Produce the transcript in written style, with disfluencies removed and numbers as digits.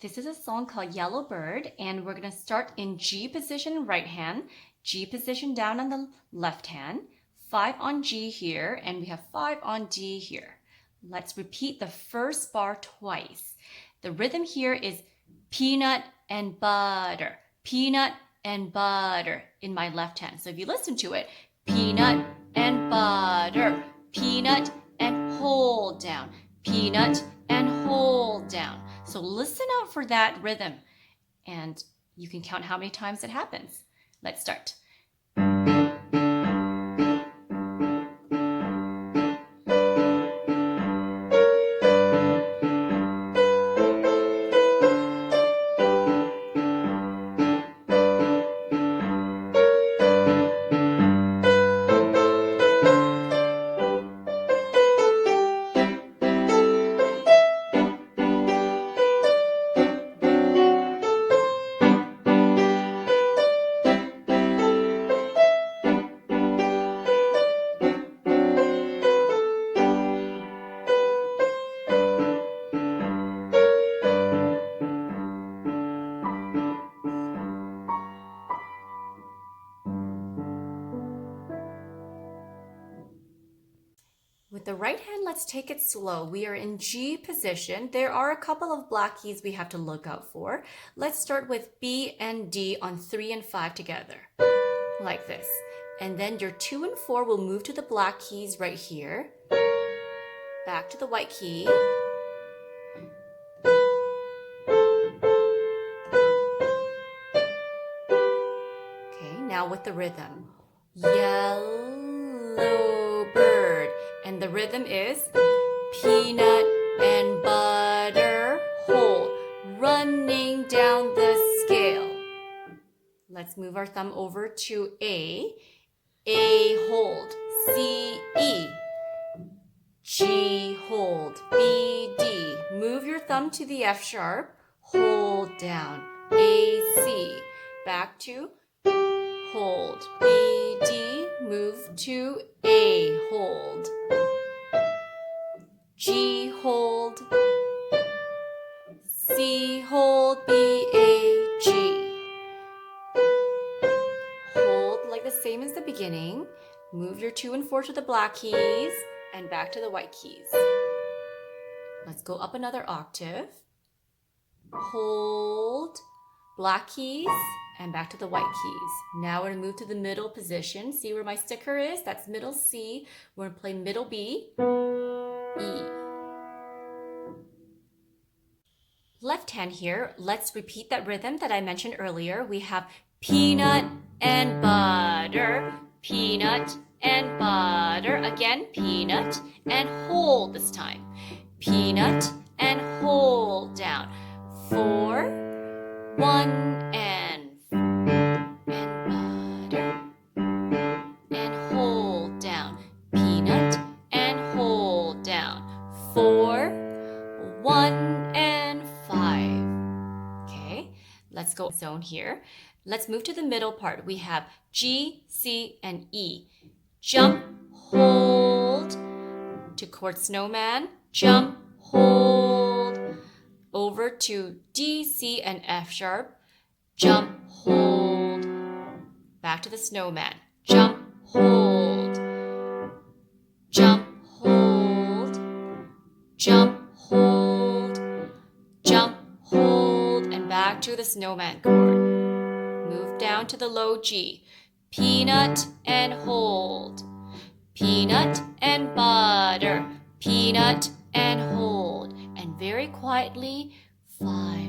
This is a song called Yellow Bird, and we're going to start in G position right hand, G position down on the left hand, 5 on G here, and we have 5 on D here. Let's repeat the first bar twice. The rhythm here is peanut and butter, peanut and butter in my left hand. So if you listen to it, peanut and butter, peanut and hold down, peanut and hold down. So listen out for that rhythm, and you can count how many times it happens. Let's start. With the right hand, let's take it slow. We are in G position. There are a couple of black keys we have to look out for. Let's start with B and D on 3 and 5 together, like this. And then your 2 and 4 will move to the black keys right here. Back to the white key. Okay, now with the rhythm. Yellow bird. And the rhythm is peanut and butter hold, running down the scale. Let's move our thumb over to A hold, C, E, G hold, B, D. Move your thumb to the F sharp, hold down, A, C. Back to hold, B, D, move to A hold, G hold, C hold, B, A, G. Hold like the same as the beginning. Move your 2 and 4 to the black keys and back to the white keys. Let's go up another octave. Hold, black keys, and back to the white keys. Now we're going to move to the middle position. See where my sticker is? That's middle C. We're going to play middle B, E. Left hand here, let's repeat that rhythm that I mentioned earlier. We have peanut and butter, peanut and butter. Again, peanut and hold this time. Peanut and hold down. 4, 1, and butter and hold down. Peanut and hold down. 4, 1, and 5. Okay, let's go zone here. Let's move to the middle part. We have G, C, and E. Jump, hold to chord snowman. Jump, hold over to D, C, and F sharp. Jump, hold. Back to the snowman. Jump, hold. Jump, hold. Jump, hold. Jump, hold. And back to the snowman chord. Move down to the low G. Peanut and hold. Peanut and butter. Peanut and hold. And very quietly, 5.